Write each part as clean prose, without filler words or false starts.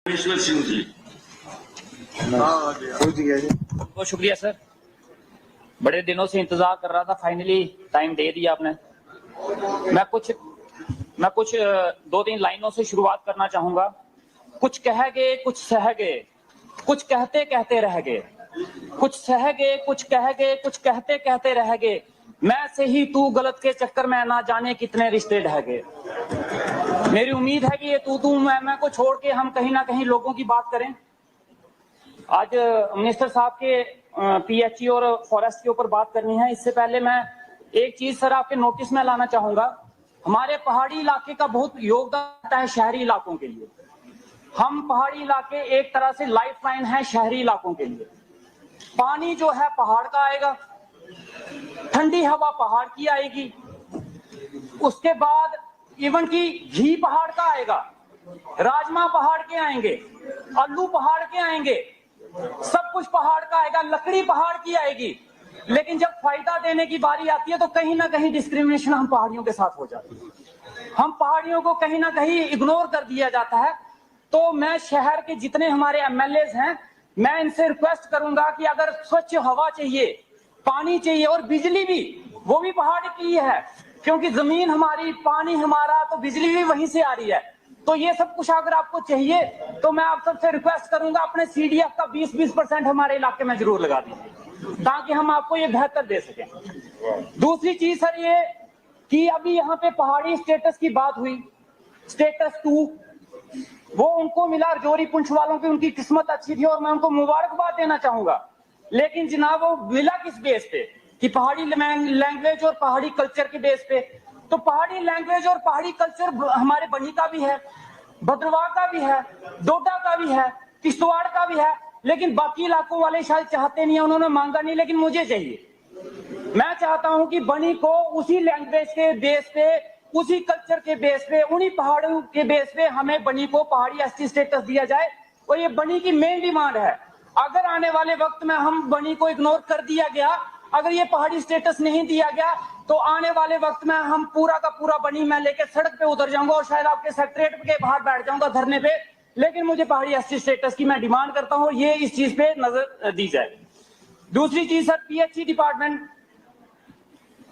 ईश्वर सिंह जी। बहुत शुक्रिया सर, बड़े दिनों से इंतजार कर रहा था, फाइनली टाइम दे दिया आपने। मैं कुछ 2-3 लाइनों से शुरुआत करना चाहूंगा। कुछ कह गए कुछ सह गए, कुछ कहते कहते रह गए, कुछ सह गए कुछ कह गए, कुछ कहते कहते रह गए, मैं से ही तू गलत के चक्कर में ना जाने कितने रिश्ते ढह गए। मेरी उम्मीद है कि ये तू मैं को छोड़ के हम कहीं ना कहीं लोगों की बात करें। आज मिनिस्टर साहब के पीएचई और फॉरेस्ट के ऊपर बात करनी है। इससे पहले मैं एक चीज सर आपके नोटिस में लाना चाहूंगा। हमारे पहाड़ी इलाके का बहुत योगदान रहता है शहरी इलाकों के लिए। हम पहाड़ी इलाके एक तरह से लाइफ लाइन है शहरी इलाकों के लिए। पानी जो है पहाड़ का आएगा, ठंडी हवा पहाड़ की आएगी, उसके बाद इवन की घी पहाड़ का आएगा, राजमा पहाड़ के आएंगे, आलू पहाड़ के आएंगे, सब कुछ पहाड़ का आएगा, लकड़ी पहाड़ की आएगी। लेकिन जब फायदा देने की बारी आती है तो कहीं ना कहीं डिस्क्रिमिनेशन हम पहाड़ियों के साथ हो जाती है। हम पहाड़ियों को कहीं ना कहीं इग्नोर कर दिया जाता है। तो मैं शहर के जितने हमारे एमएलएज हैं, मैं इनसे रिक्वेस्ट करूंगा कि अगर स्वच्छ हवा चाहिए, पानी चाहिए और बिजली भी, वो भी पहाड़ की है, क्योंकि जमीन हमारी, पानी हमारा, तो बिजली भी वहीं से आ रही है। तो ये सब कुछ अगर आपको चाहिए तो मैं आप सबसे रिक्वेस्ट करूंगा अपने सीडीएफ का 20% हमारे इलाके में जरूर लगा दीजिए, ताकि हम आपको ये बेहतर दे सकें। दूसरी चीज सर ये कि अभी यहाँ पे पहाड़ी स्टेटस की बात हुई, स्टेटस 2 वो उनको मिला, जोरी पुंछ वालों की उनकी किस्मत अच्छी थी और मैं उनको मुबारकबाद देना चाहूंगा। लेकिन जनाब वो मिला किस बेस पे कि पहाड़ी लैंग्वेज और पहाड़ी कल्चर के बेस पे। तो पहाड़ी लैंग्वेज और पहाड़ी कल्चर हमारे बनी का भी है, भद्रवाह का भी है, डोडा का भी है, किश्तवाड़ का भी है, लेकिन बाकी इलाकों वाले शायद चाहते नहीं है, उन्होंने मांगा नहीं, लेकिन मुझे चाहिए। मैं चाहता हूं कि बनी को उसी लैंग्वेज के बेस पे, उसी कल्चर के बेस पे, उन्हीं पहाड़ों के बेस पे हमें बनी को पहाड़ी एसटी स्टेटस दिया जाए। और ये बनी की मेन डिमांड है। अगर आने वाले वक्त में हम बनी को इग्नोर कर दिया गया, अगर ये पहाड़ी स्टेटस नहीं दिया गया, तो आने वाले वक्त में हम पूरा का पूरा बनी मैं लेके सड़क पे उतर जाऊंगा और शायद आपके सेक्रेटरीट के बाहर बैठ जाऊंगा धरने पे। लेकिन मुझे पहाड़ी एसटी स्टेटस की मैं डिमांड करता हूं, ये इस चीज पे नजर दी जाए। दूसरी चीज सर, पीएचई डिपार्टमेंट।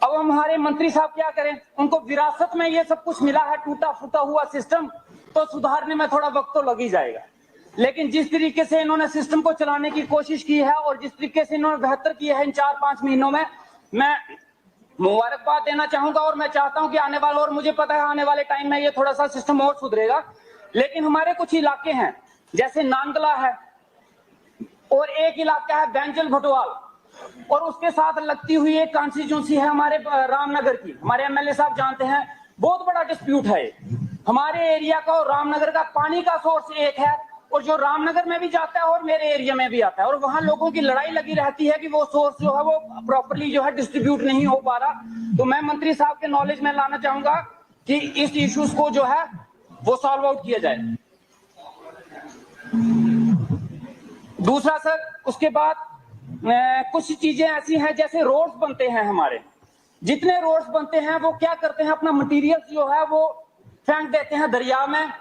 अब हमारे मंत्री साहब क्या करें, उनको विरासत में ये सब कुछ मिला है, टूटा फूटा हुआ सिस्टम, तो सुधारने में थोड़ा वक्त तो लग ही जाएगा। लेकिन जिस तरीके से इन्होंने सिस्टम को चलाने की कोशिश की है और जिस तरीके से इन्होंने बेहतर किया है इन 4-5 महीनों में, मैं मुबारकबाद देना चाहूंगा। और मैं चाहता हूं कि आने वाले, और मुझे पता है आने वाले टाइम में ये थोड़ा सा सिस्टम और सुधरेगा। लेकिन हमारे कुछ इलाके हैं जैसे नांदला है और एक इलाका है बैंजल भटवाल, और उसके साथ लगती हुई एक कॉन्स्टिट्यूंसी है हमारे रामनगर की। हमारे एमएलए साहब जानते हैं, बहुत बड़ा डिस्प्यूट है हमारे एरिया का और रामनगर का। पानी का सोर्स एक है और जो रामनगर में भी जाता है और मेरे एरिया में भी आता है, और वहां लोगों की लड़ाई लगी रहती है कि वो सोर्स जो है वो प्रॉपर्ली जो है डिस्ट्रीब्यूट नहीं हो पा रहा। तो मैं मंत्री साहब के नॉलेज में लाना चाहूंगा कि इस इश्यूज को जो है वो सॉल्व आउट किया जाए। दूसरा सर, उसके बाद कुछ चीजें ऐसी हैं जैसे रोड्स बनते हैं हमारे, जितने रोड्स बनते हैं वो क्या करते हैं, अपना मटेरियल जो है वो फेंक देते हैं दरिया में,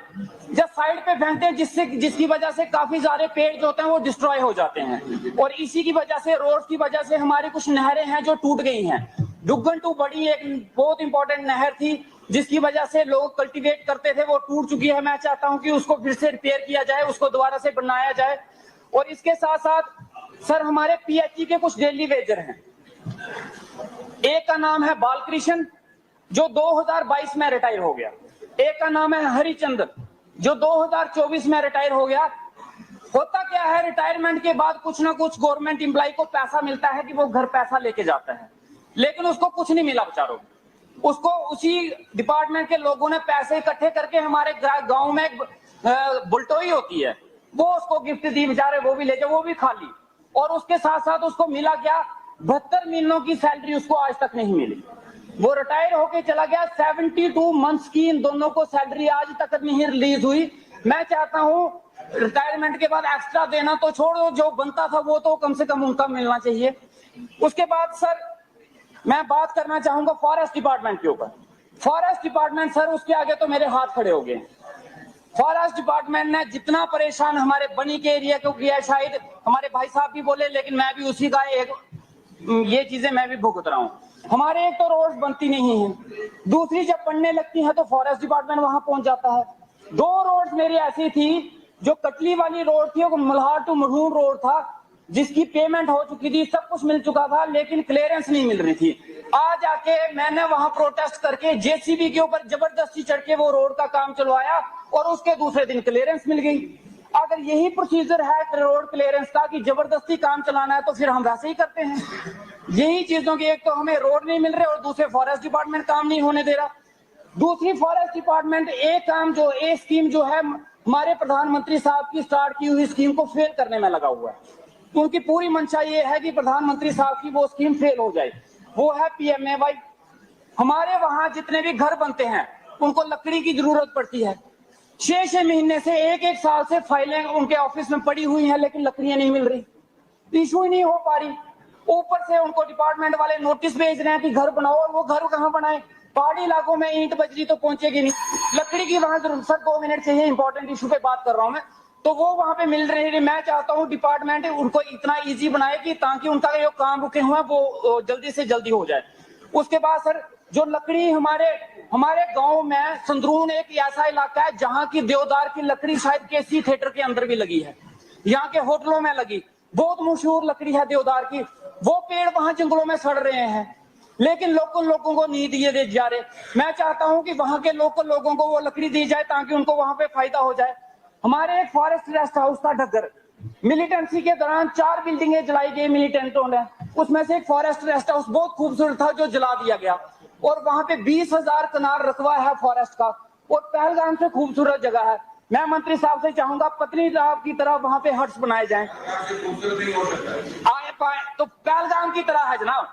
जब साइड पे फेंकते हैं, जिसकी वजह से काफी सारे पेड़ जो होते हैं वो डिस्ट्रॉय हो जाते हैं। और इसी की वजह से, रोड्स की वजह से हमारी कुछ नहरें हैं जो टूट गई हैं। डुगन टू बड़ी एक बहुत इंपॉर्टेंट नहर थी जिसकी वजह से लोग कल्टीवेट करते थे, वो टूट चुकी है। मैं चाहता हूं कि उसको फिर से रिपेयर किया जाए, उसको दोबारा से बनाया जाए। और इसके साथ साथ सर, हमारे पीएचई के कुछ डेली वेजर हैं। एक का नाम है बालकृष्ण जो 2022 में रिटायर हो गया, एक का नाम है हरिचंद्र जो 2024 में रिटायर हो गया। होता क्या है, रिटायरमेंट के बाद कुछ ना कुछ गवर्नमेंट एम्प्लॉय को पैसा मिलता है कि वो घर पैसा लेके जाता है, लेकिन उसको कुछ नहीं मिला बेचारों। उसको उसी डिपार्टमेंट के लोगों ने पैसे इकट्ठे करके, हमारे गांव में बुलटोई होती है, वो उसको गिफ्ट दी बेचारे, वो भी ले जाओ, वो भी खाली। और उसके साथ साथ उसको मिला क्या, 72 महीनों की सैलरी उसको आज तक नहीं मिली। वो रिटायर होके चला गया, 72 मंथ्स की इन दोनों को सैलरी आज तक नहीं रिलीज हुई। मैं चाहता हूं रिटायरमेंट के बाद एक्स्ट्रा देना तो छोड़ो, जो बनता था वो तो कम से कम उनका मिलना चाहिए। उसके बाद सर, मैं बात करना चाहूंगा फॉरेस्ट डिपार्टमेंट के ऊपर। फॉरेस्ट डिपार्टमेंट सर, उसके आगे तो मेरे हाथ खड़े हो गए। फॉरेस्ट डिपार्टमेंट ने जितना परेशान हमारे बनी के एरिया को किया, शायद हमारे भाई साहब भी बोले, लेकिन मैं भी उसी का एक ये चीजें मैं भी भुगत रहा हूँ। हमारे एक तो रोड बनती नहीं है, दूसरी जब बनने लगती है तो फॉरेस्ट डिपार्टमेंट वहां पहुंच जाता है। 2 रोड मेरी ऐसी थी, जो कटली वाली रोड थी, वो मल्हार टू मरहूम रोड था, जिसकी पेमेंट हो चुकी थी, सब कुछ मिल चुका था, लेकिन क्लियरेंस नहीं मिल रही थी। आज आके मैंने वहां प्रोटेस्ट करके जेसीबी के ऊपर जबरदस्ती चढ़ के वो रोड का काम चलवाया और उसके दूसरे दिन क्लियरेंस मिल गई। अगर यही प्रोसीजर है रोड क्लियरेंस का कि जबरदस्ती काम चलाना है, तो फिर हम वैसे ही करते हैं। यही चीजों की, एक तो हमें रोड नहीं मिल रहे और दूसरे फॉरेस्ट डिपार्टमेंट काम नहीं होने दे रहा। दूसरी, फॉरेस्ट डिपार्टमेंट एक काम जो एक स्कीम जो है हमारे प्रधानमंत्री साहब की स्टार्ट की हुई स्कीम को फेल करने में लगा हुआ है। उनकी पूरी मंशा ये है कि प्रधानमंत्री साहब की वो स्कीम फेल हो जाए, वो है PMAY। हमारे वहां जितने भी घर बनते हैं उनको लकड़ी की जरूरत पड़ती है। 6 महीने से 1 साल से फाइलें उनके ऑफिस में पड़ी हुई हैं, लेकिन लकड़ियां नहीं मिल रही, इशू ही नहीं हो पा रही। ऊपर से उनको डिपार्टमेंट वाले नोटिस भेज रहे हैं कि घर बनाओ, और वो घर कहाँ बनाए? पहाड़ी इलाकों में ईंट बजरी तो पहुंचेगी नहीं, लकड़ी की वहां जरूरत। सर 2 मिनट चाहिए, इंपॉर्टेंट इशू पे बात कर रहा हूं मैं। तो वो वहां पे मिल रही है। मैं चाहता हूं डिपार्टमेंट उनको इतना इजी बनाए कि ताकि उनका जो काम रुके हुए वो जल्दी से जल्दी हो जाए। उसके बाद सर, जो लकड़ी हमारे गांव में संदरून एक ऐसा इलाका है जहां की देवदार की लकड़ी शायद केसी थिएटर के अंदर भी लगी है, यहाँ के होटलों में लगी, बहुत मशहूर लकड़ी है देवदार की। वो पेड़ वहां जंगलों में सड़ रहे हैं, लेकिन लोगों को नहीं दिए जा रहे। मैं चाहता हूं कि वहां के लोकल लोगों को वो लकड़ी दी जाए ताकि उनको वहां पे फायदा हो जाए। हमारे एक फॉरेस्ट रेस्ट हाउस था ढक्कर, मिलिटेंसी के दौरान 4 बिल्डिंगें जलाई गई मिलिटेंटों ने, उसमें से एक फॉरेस्ट रेस्ट हाउस बहुत खूबसूरत था जो जला दिया गया। और वहां पे 20,000 कनार रकबा है फॉरेस्ट का, और पहलगाम से खूबसूरत जगह है। मैं मंत्री साहब से चाहूंगा पत्नीटॉप की तरह वहां पे हट्स बनाए जाएं, आए पाए तो पहलगाम की तरह है जनाब,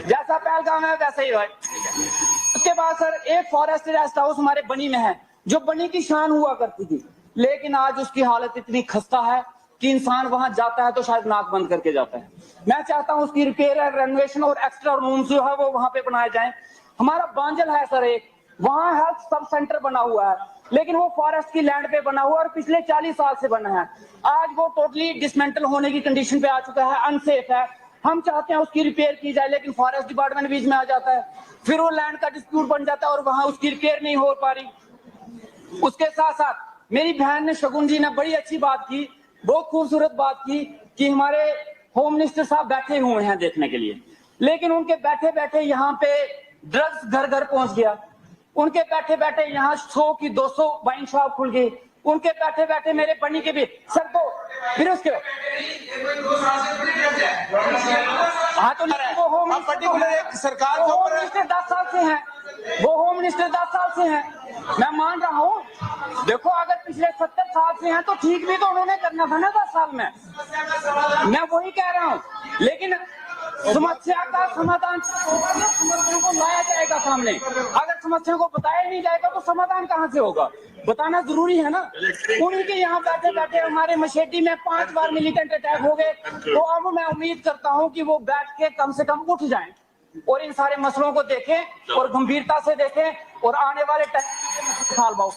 जैसा पहलगाम है वैसा ही है। उसके बाद सर, एक फॉरेस्ट रेस्ट हाउस हमारे बनी में है, जो बनी की शान हुआ करती थी, लेकिन आज उसकी हालत इतनी खस्ता है कि इंसान वहां जाता है तो शायद नाक बंद करके जाता है। मैं चाहता हूं उसकी रिपेयर, रेनोवेशन और एक्स्ट्रा रूम्स जो है वो वहां पे बनाए जाएं। हमारा बांजल है सर एक, वहां हेल्थ सब सेंटर बना हुआ है, लेकिन वो फॉरेस्ट की लैंड पे बना हुआ है और पिछले 40 साल से बना है। आज वो टोटली डिसमेंटल होने की कंडीशन पे आ चुका है, अनसेफ है। हम चाहते हैं उसकी रिपेयर की जाए, लेकिन फॉरेस्ट डिपार्टमेंट बीच में आ जाता है, फिर वो लैंड का डिस्प्यूट बन जाता है और वहां उसकी रिपेयर नहीं हो पा रही। उसके साथ साथ मेरी बहन ने, शगुन जी ने बड़ी अच्छी बात की, बहुत खूबसूरत बात की कि हमारे होम मिनिस्टर साहब बैठे हुए हैं देखने के लिए, लेकिन उनके बैठे बैठे यहाँ पे ड्रग्स घर घर पहुंच गया। उनके बैठे बैठे यहाँ 100 की 200 वाइन शॉप खुल गई। उनके बैठे बैठे मेरे बनी के भी सर को फिर उसके हाँ तो वो होम मिनिस्टर सरकार को 10 साल से हैं, वो होम मिनिस्टर 10 साल से हैं। मैं मान रहा हूँ, देखो अगर पिछले 70 साल से हैं तो ठीक भी तो उन्होंने करना था ना 10 साल में, मैं वही कह रहा हूँ। लेकिन समस्या का समाधान समस्या को लाया जाएगा सामने, अगर समस्या को बताया नहीं जाएगा तो समाधान कहाँ से होगा? बताना जरूरी है ना। उन्हीं के यहाँ बैठे बैठे हमारे मशेटी में 5 बार मिलिटेंट अटैक हो गए, तो अब मैं उम्मीद करता हूँ कि वो बैठ के कम से कम उठ जाएं और इन सारे मसलों को देखें और गंभीरता से देखें और आने वाले टाइम में